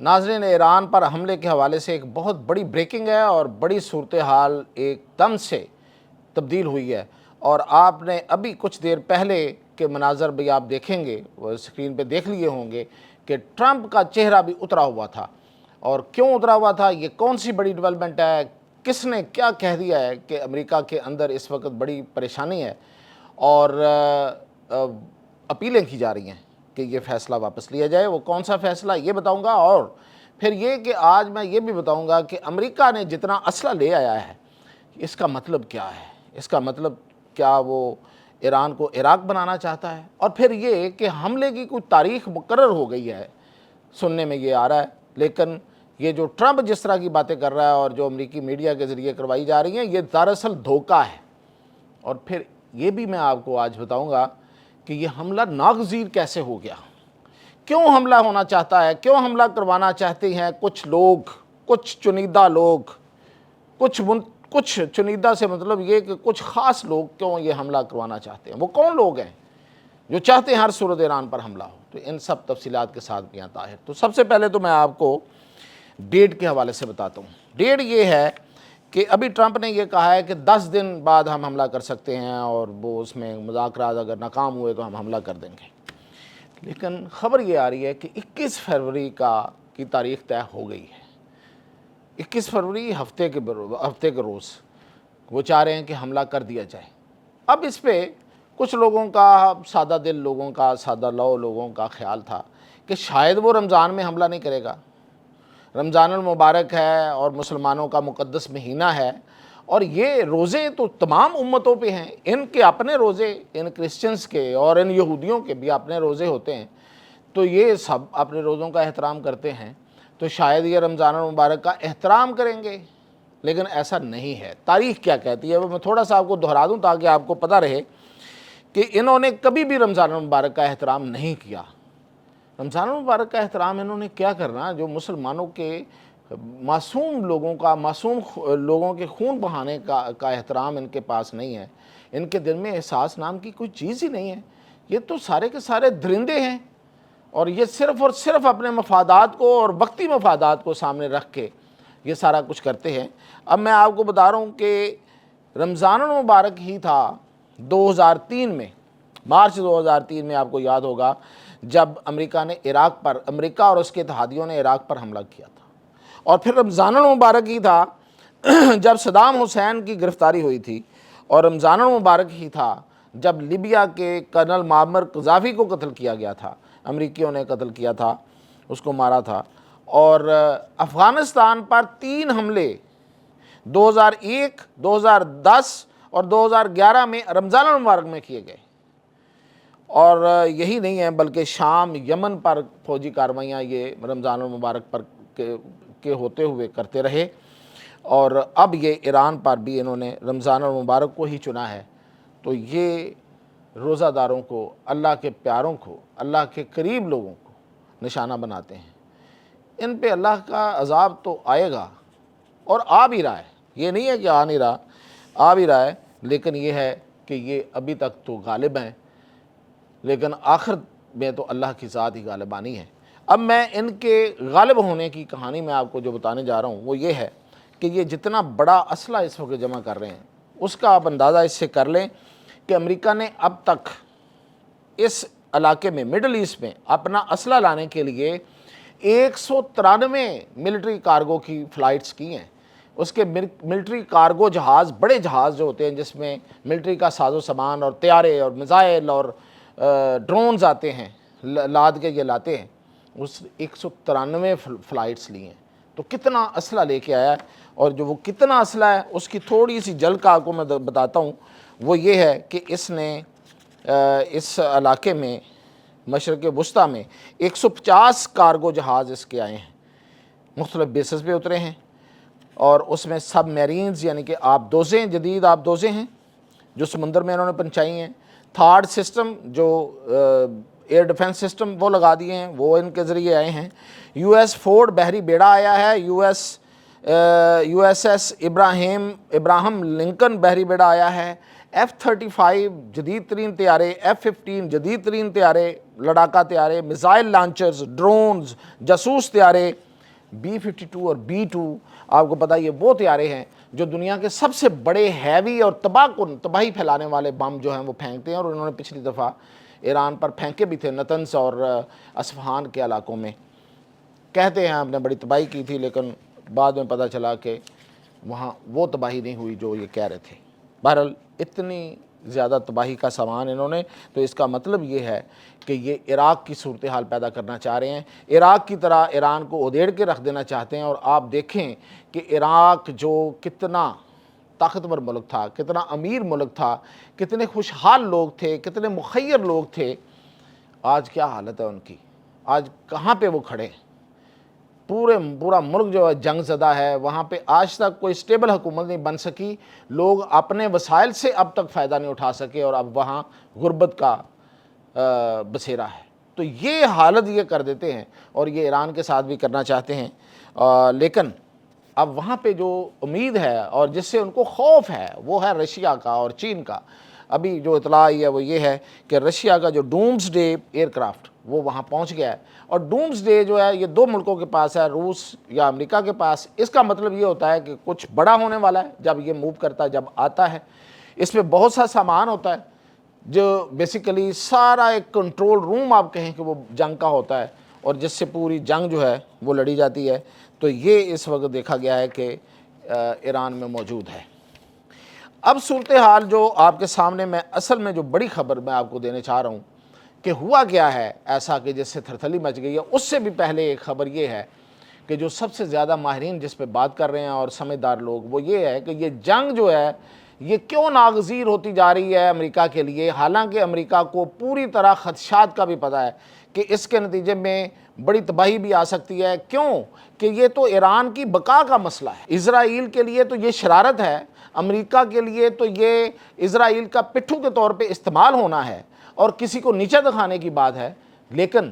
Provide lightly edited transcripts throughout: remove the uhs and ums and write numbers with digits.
ناظرین، ایران پر حملے کے حوالے سے ایک بہت بڑی بریکنگ ہے اور بڑی صورتحال ایک دم سے تبدیل ہوئی ہے، اور آپ نے ابھی کچھ دیر پہلے کے مناظر بھی آپ دیکھیں گے، وہ اسکرین پہ دیکھ لیے ہوں گے کہ ٹرمپ کا چہرہ بھی اترا ہوا تھا۔ اور کیوں اترا ہوا تھا؟ یہ کون سی بڑی ڈیولپمنٹ ہے؟ کس نے کیا کہہ دیا ہے کہ امریکہ کے اندر اس وقت بڑی پریشانی ہے اور اپیلیں کی جا رہی ہیں کہ یہ فیصلہ واپس لیا جائے؟ وہ کون سا فیصلہ، یہ بتاؤں گا۔ اور پھر یہ کہ آج میں یہ بھی بتاؤں گا کہ امریکہ نے جتنا اسلحہ لے آیا ہے اس کا مطلب کیا ہے، اس کا مطلب کیا وہ ایران کو عراق بنانا چاہتا ہے؟ اور پھر یہ کہ حملے کی کوئی تاریخ مقرر ہو گئی ہے، سننے میں یہ آ رہا ہے، لیکن یہ جو ٹرمپ جس طرح کی باتیں کر رہا ہے اور جو امریکی میڈیا کے ذریعے کروائی جا رہی ہیں، یہ دراصل دھوکہ ہے۔ اور پھر یہ بھی میں آپ کو آج بتاؤں گا کہ یہ حملہ ناگزیر کیسے ہو گیا، کیوں حملہ ہونا چاہتا ہے، کیوں حملہ کروانا چاہتے ہیں کچھ لوگ، کچھ چنیدہ لوگ، کچھ چنیدہ سے مطلب یہ کہ کچھ خاص لوگ کیوں یہ حملہ کروانا چاہتے ہیں؟ وہ کون لوگ ہیں جو چاہتے ہیں ہر صورت ایران پر حملہ ہو؟ تو ان سب تفصیلات کے ساتھ میاں طاہر۔ تو سب سے پہلے تو میں آپ کو ڈیٹ کے حوالے سے بتاتا ہوں۔ ڈیٹ یہ ہے کہ ابھی ٹرمپ نے یہ کہا ہے کہ 10 دن بعد ہم حملہ کر سکتے ہیں، اور وہ اس میں مذاکرات اگر ناکام ہوئے تو ہم حملہ کر دیں گے۔ لیکن خبر یہ آ رہی ہے کہ 21 فروری کی تاریخ طے ہو گئی ہے۔ 21 فروری ہفتے کے روز وہ چاہ رہے ہیں کہ حملہ کر دیا جائے۔ اب اس پہ کچھ لوگوں کا، سادہ دل لوگوں کا، سادہ لو لوگوں کا خیال تھا کہ شاید وہ رمضان میں حملہ نہیں کرے گا۔ رمضان المبارک ہے اور مسلمانوں کا مقدس مہینہ ہے، اور یہ روزے تو تمام امتوں پہ ہیں، ان کے اپنے روزے، ان کرسچنز کے اور ان یہودیوں کے بھی اپنے روزے ہوتے ہیں، تو یہ سب اپنے روزوں کا احترام کرتے ہیں، تو شاید یہ رمضان المبارک کا احترام کریں گے۔ لیکن ایسا نہیں ہے۔ تاریخ کیا کہتی ہے وہ میں تھوڑا سا آپ کو دہرا دوں تاکہ آپ کو پتہ رہے کہ انہوں نے کبھی بھی رمضان المبارک کا احترام نہیں کیا۔ رمضان المبارک کا احترام انہوں نے کیا کرنا جو مسلمانوں کے معصوم لوگوں کے خون بہانے کا احترام ان کے پاس نہیں ہے۔ ان کے دل میں احساس نام کی کوئی چیز ہی نہیں ہے۔ یہ تو سارے کے سارے درندے ہیں، اور یہ صرف اور صرف اپنے مفادات کو اور وقتی مفادات کو سامنے رکھ کے یہ سارا کچھ کرتے ہیں۔ اب میں آپ کو بتا رہا ہوں کہ رمضان المبارک ہی تھا 2003 میں، مارچ 2003 میں، آپ کو یاد ہوگا جب امریکہ اور اس کے اتحادیوں نے عراق پر حملہ کیا تھا۔ اور پھر رمضان المبارک ہی تھا جب صدام حسین کی گرفتاری ہوئی تھی، اور رمضان المبارک ہی تھا جب لیبیا کے کرنل معمر قذافی کو قتل کیا گیا تھا، امریکیوں نے قتل کیا تھا، اس کو مارا تھا۔ اور افغانستان پر 3 حملے 2001، 2010 اور 2011 میں رمضان المبارک میں کیے گئے۔ اور یہی نہیں ہے بلکہ شام، یمن پر فوجی کارروائیاں یہ رمضان المبارک پر کے ہوتے ہوئے کرتے رہے، اور اب یہ ایران پر بھی انہوں نے رمضان المبارک کو ہی چنا ہے۔ تو یہ روزہ داروں کو، اللہ کے پیاروں کو، اللہ کے قریب لوگوں کو نشانہ بناتے ہیں۔ ان پہ اللہ کا عذاب تو آئے گا، اور آ بھی رہا ہے، یہ نہیں ہے کہ آ نہیں رہا، آ بھی رہا ہے، لیکن یہ ہے کہ یہ ابھی تک تو غالب ہیں، لیکن آخر میں تو اللہ کی ذات ہی غالبانی ہے۔ اب میں ان کے غالب ہونے کی کہانی میں آپ کو جو بتانے جا رہا ہوں وہ یہ ہے کہ یہ جتنا بڑا اسلحہ اس وقت جمع کر رہے ہیں اس کا آپ اندازہ اس سے کر لیں کہ امریکہ نے اب تک اس علاقے میں، مڈل ایسٹ میں، اپنا اسلحہ لانے کے لیے 193 ملٹری کارگو کی فلائٹس کی ہیں۔ اس کے ملٹری کارگو جہاز، بڑے جہاز جو ہوتے ہیں جس میں ملٹری کا ساز و سامان اور طیارے اور میزائل اور ڈرونز آتے ہیں، لاد کے یہ لاتے ہیں، اس 193 فلائٹس لی ہیں۔ تو کتنا اسلحہ لے کے آیا ہے، اور جو وہ کتنا اسلحہ ہے اس کی تھوڑی سی جھلک آپ کو میں بتاتا ہوں۔ وہ یہ ہے کہ اس نے اس علاقے میں، مشرق وسطیٰ میں 150 کارگو جہاز اس کے آئے ہیں، مختلف بیسز پہ اترے ہیں، اور اس میں سب میرینز یعنی کہ آبدوزیں، جدید آبدوزیں ہیں جو سمندر میں انہوں نے پہنچائی ہیں۔ تھارڈ سسٹم جو ایئر ڈیفنس سسٹم وہ لگا دیے ہیں، وہ ان کے ذریعے آئے ہیں۔ یو ایس فورڈ بحری بیڑا آیا ہے، U S S Abraham Lincoln بحری بیڑا آیا ہے، F-35 جدید ترین طیارے، F-15 جدید ترین طیارے، لڑاکا طیارے، میزائل لانچرز، ڈرونز، جاسوس طیارے، B-52 اور B-2 آپ کو پتہ یہ وہ طیارے ہیں جو دنیا کے سب سے بڑے ہیوی اور تباہی پھیلانے والے بم جو ہیں وہ پھینکتے ہیں، اور انہوں نے پچھلی دفعہ ایران پر پھینکے بھی تھے نتنز اور اصفہان کے علاقوں میں. کہتے ہیں ہم نے بڑی تباہی کی تھی، لیکن بعد میں پتہ چلا کہ وہاں وہ تباہی نہیں ہوئی جو یہ کہہ رہے تھے. بہرحال اتنی زیادہ تباہی کا سامان انہوں نے، تو اس کا مطلب یہ ہے کہ یہ عراق کی صورتحال پیدا کرنا چاہ رہے ہیں، عراق کی طرح ایران کو ادھیڑ کے رکھ دینا چاہتے ہیں. اور آپ دیکھیں کہ عراق جو کتنا طاقتور ملک تھا، کتنا امیر ملک تھا، کتنے خوشحال لوگ تھے، کتنے مخیر لوگ تھے، آج کیا حالت ہے ان کی، آج کہاں پہ وہ کھڑے ہیں. پورا ملک جو ہے جنگ زدہ ہے، وہاں پہ آج تک کوئی سٹیبل حکومت نہیں بن سکی، لوگ اپنے وسائل سے اب تک فائدہ نہیں اٹھا سکے، اور اب وہاں غربت کا بسیرا ہے. تو یہ حالت یہ کر دیتے ہیں، اور یہ ایران کے ساتھ بھی کرنا چاہتے ہیں. لیکن اب وہاں پہ جو امید ہے اور جس سے ان کو خوف ہے وہ ہے رشیا کا اور چین کا. ابھی جو اطلاع آئی ہے وہ یہ ہے کہ رشیا کا جو ڈومز ڈے ایئر کرافٹ وہ وہاں پہنچ گیا ہے، اور ڈومز ڈے جو ہے یہ دو ملکوں کے پاس ہے، روس یا امریکہ کے پاس. اس کا مطلب یہ ہوتا ہے کہ کچھ بڑا ہونے والا ہے جب یہ موو کرتا ہے، جب آتا ہے. اس میں بہت سا سامان ہوتا ہے جو بیسیکلی سارا ایک کنٹرول روم آپ کہیں کہ وہ جنگ کا ہوتا ہے، اور جس سے پوری جنگ جو ہے وہ لڑی جاتی ہے. تو یہ اس وقت دیکھا گیا ہے کہ ایران میں موجود ہے. اب صورتحال جو آپ کے سامنے میں اصل میں جو بڑی خبر میں آپ کو دینے چاہ رہا ہوں کہ ہوا کیا ہے ایسا کہ جس سے تھرتھلی مچ گئی ہے، اس سے بھی پہلے ایک خبر یہ ہے کہ جو سب سے زیادہ ماہرین جس پہ بات کر رہے ہیں اور سمجھدار لوگ، وہ یہ ہے کہ یہ جنگ جو ہے یہ کیوں ناگزیر ہوتی جا رہی ہے امریکہ کے لیے، حالانکہ امریکہ کو پوری طرح خدشات کا بھی پتہ ہے کہ اس کے نتیجے میں بڑی تباہی بھی آ سکتی ہے. کیوں کہ یہ تو ایران کی بقا کا مسئلہ ہے. اسرائیل کے لیے تو یہ شرارت ہے، امریکہ کے لیے تو یہ اسرائیل کا پٹھو کے طور پہ استعمال ہونا ہے اور کسی کو نیچا دکھانے کی بات ہے. لیکن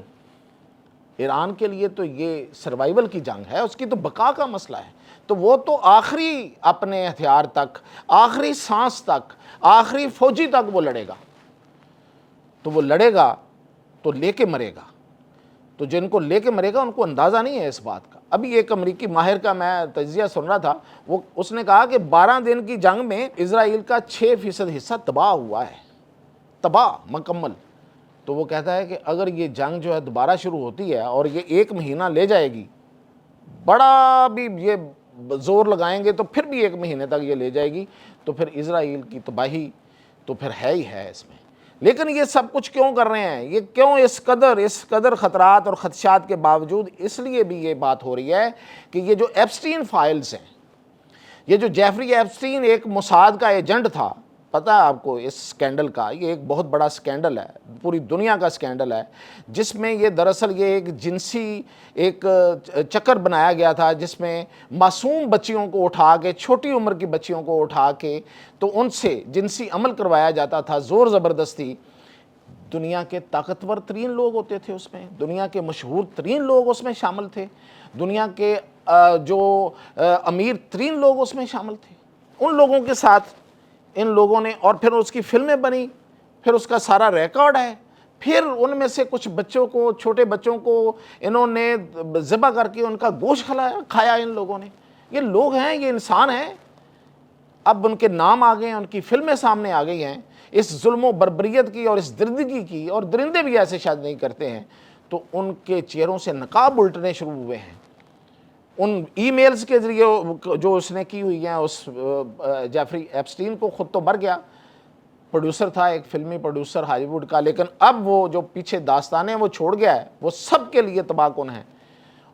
ایران کے لیے تو یہ سروائیول کی جنگ ہے، اس کی تو بقا کا مسئلہ ہے. تو وہ تو آخری اپنے ہتھیار تک، آخری سانس تک، آخری فوجی تک وہ لڑے گا. تو وہ لڑے گا تو لے کے مرے گا. تو جن کو لے کے مرے گا ان کو اندازہ نہیں ہے اس بات کا. ابھی ایک امریکی ماہر کا میں تجزیہ سن رہا تھا، اس نے کہا کہ 12 دن کی جنگ میں اسرائیل کا 6% حصہ تباہ ہوا ہے، تباہ مکمل. تو وہ کہتا ہے کہ اگر یہ جنگ جو ہے دوبارہ شروع ہوتی ہے اور یہ 1 مہینہ لے جائے گی، بڑا بھی یہ زور لگائیں گے تو پھر بھی 1 مہینے تک یہ لے جائے گی، تو پھر اسرائیل کی تباہی تو پھر ہے ہی ہے اس میں. لیکن یہ سب کچھ کیوں کر رہے ہیں، یہ کیوں اس قدر خطرات اور خدشات کے باوجود؟ اس لیے بھی یہ بات ہو رہی ہے کہ یہ جو ایپسٹین فائلز ہیں، یہ جو جیفری ایپسٹین ایک موساد کا ایجنٹ تھا، پتہ ہے آپ کو اس سکینڈل کا، یہ ایک بہت بڑا سکینڈل ہے، پوری دنیا کا سکینڈل ہے، جس میں یہ دراصل یہ ایک جنسی ایک چکر بنایا گیا تھا، جس میں معصوم بچیوں کو اٹھا کے، چھوٹی عمر کی بچیوں کو اٹھا کے تو ان سے جنسی عمل کروایا جاتا تھا زور زبردستی. دنیا کے طاقتور ترین لوگ ہوتے تھے اس میں، دنیا کے مشہور ترین لوگ اس میں شامل تھے، دنیا کے جو امیر ترین لوگ اس میں شامل تھے. ان لوگوں کے ساتھ ان لوگوں نے، اور پھر اس کی فلمیں بنی، پھر اس کا سارا ریکارڈ ہے. پھر ان میں سے کچھ بچوں کو، چھوٹے بچوں کو انہوں نے ذبح کر کے ان کا گوشت کھایا ان لوگوں نے. یہ لوگ ہیں، یہ انسان ہیں. اب ان کے نام آ گئے ہیں، ان کی فلمیں سامنے آ گئی ہیں. اس ظلم و بربریت کی اور اس درندگی کی، اور درندے بھی ایسے شاید نہیں کرتے ہیں، تو ان کے چہروں سے نقاب الٹنے شروع ہوئے ہیں. ان ای میلز کے ذریعے جو اس نے کی ہوئی ہیں، اس جیفری ایپسٹین کو خود تو مر گیا، پروڈیوسر تھا، ایک فلمی پروڈیوسر ہالی ووڈ کا، لیکن اب وہ جو پیچھے داستانیں وہ چھوڑ گیا ہے، وہ سب کے لیے تباہ کن ہیں.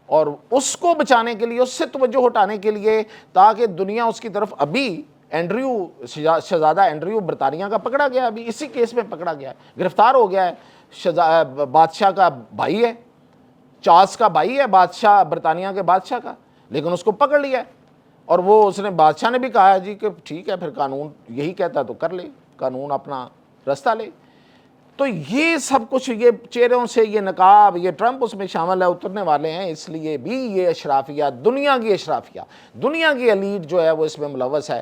اور اس کو بچانے کے لیے، اس سے توجہ ہٹانے کے لیے، تاکہ دنیا اس کی طرف، ابھی اینڈریو، شہزادہ اینڈریو برطانیہ کا پکڑا گیا، ابھی اسی کیس میں پکڑا گیا ہے، گرفتار ہو گیا ہے. بادشاہ کا بھائی ہے، چارلس کا بھائی ہے، بادشاہ برطانیہ کے بادشاہ کا، لیکن اس کو پکڑ لیا ہے. اور وہ اس نے، بادشاہ نے بھی کہا ہے جی کہ ٹھیک ہے، پھر قانون یہی کہتا ہے تو کر لے، قانون اپنا رستہ لے. تو یہ سب کچھ، یہ چہروں سے یہ نقاب، یہ ٹرمپ اس میں شامل ہے، اترنے والے ہیں. اس لیے بھی یہ اشرافیہ، دنیا کی اشرافیہ، دنیا کی ایلیٹ جو ہے وہ اس میں ملوث ہے.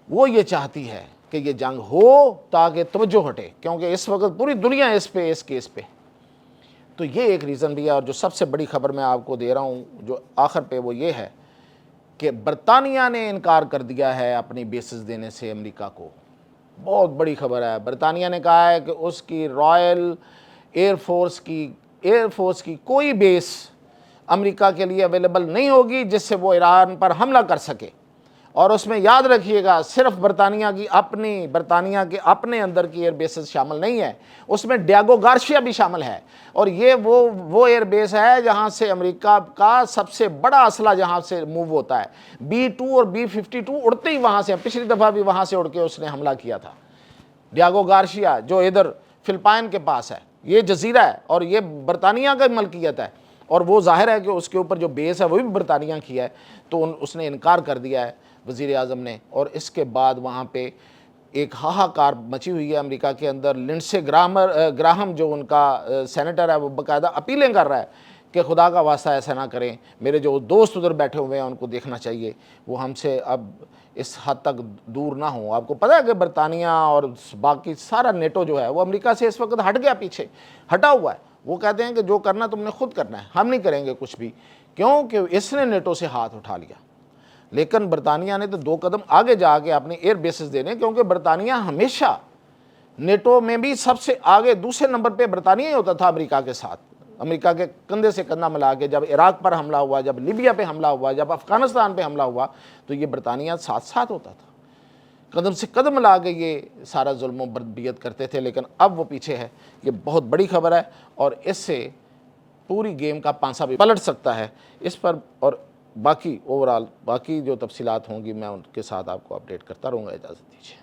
وہ یہ چاہتی ہے کہ یہ جنگ ہو تاکہ توجہ ہٹے، کیونکہ اس وقت پوری دنیا اس کیس پہ. تو یہ ایک ریزن بھی ہے۔ اور جو سب سے بڑی خبر میں آپ کو دے رہا ہوں جو آخر پہ، وہ یہ ہے کہ برطانیہ نے انکار کر دیا ہے اپنی بیسز دینے سے امریکہ کو۔ بہت بڑی خبر ہے۔ برطانیہ نے کہا ہے کہ اس کی رائل ایئر فورس کی کوئی بیس امریکہ کے لیے اویلیبل نہیں ہوگی جس سے وہ ایران پر حملہ کر سکے۔ اور اس میں یاد رکھیے گا، صرف برطانیہ کے اپنے اندر کی ایئر بیسز شامل نہیں ہے، اس میں ڈیاگو گارشیا بھی شامل ہے۔ اور یہ وہ ایئر بیس ہے جہاں سے امریکہ کا سب سے بڑا اسلحہ جہاں سے موو ہوتا ہے۔ B-2 اور B-52 اڑتے ہی وہاں سے، پچھلی دفعہ بھی وہاں سے اڑ کے اس نے حملہ کیا تھا۔ ڈیاگو گارشیا جو ادھر فلپائن کے پاس ہے، یہ جزیرہ ہے اور یہ برطانیہ کا ملکیت ہے، اور وہ ظاہر ہے کہ اس کے اوپر جو بیس ہے وہ بھی برطانیہ کی ہے۔ تو اس نے انکار کر دیا ہے وزیر اعظم نے، اور اس کے بعد وہاں پہ ایک ہاہاکار مچی ہوئی ہے امریکہ کے اندر۔ لنڈسے گراہم جو ان کا سینیٹر ہے، وہ باقاعدہ اپیلیں کر رہا ہے کہ خدا کا واسطہ ایسا نہ کریں، میرے جو دوست ادھر بیٹھے ہوئے ہیں ان کو دیکھنا چاہیے، وہ ہم سے اب اس حد تک دور نہ ہوں۔ آپ کو پتہ ہے کہ برطانیہ اور باقی سارا نیٹو جو ہے وہ امریکہ سے اس وقت ہٹ گیا، پیچھے ہٹا ہوا ہے۔ وہ کہتے ہیں کہ جو کرنا تم نے خود کرنا ہے، ہم نہیں کریں گے کچھ بھی، کیونکہ اس نے نیٹو سے ہاتھ اٹھا لیا۔ لیکن برطانیہ نے تو 2 قدم آگے جا کے اپنے ایئر بیسز دینے، کیونکہ برطانیہ ہمیشہ نیٹو میں بھی سب سے آگے، دوسرے نمبر پہ برطانیہ ہی ہوتا تھا امریکہ کے ساتھ، امریکہ کے کندھے سے کندھا ملا کے۔ جب عراق پر حملہ ہوا، جب لیبیا پہ حملہ ہوا، جب افغانستان پہ حملہ ہوا، تو یہ برطانیہ ساتھ ساتھ ہوتا تھا، قدم سے قدم ملا کے یہ سارا ظلم و بربریت کرتے تھے۔ لیکن اب وہ پیچھے ہے۔ یہ بہت بڑی خبر ہے، اور اس سے پوری گیم کا پانسا بھی پلٹ سکتا ہے۔ اس پر اور باقی اوورال باقی جو تفصیلات ہوں گی میں ان کے ساتھ آپ کو اپڈیٹ کرتا رہوں گا۔ اجازت دیجیے۔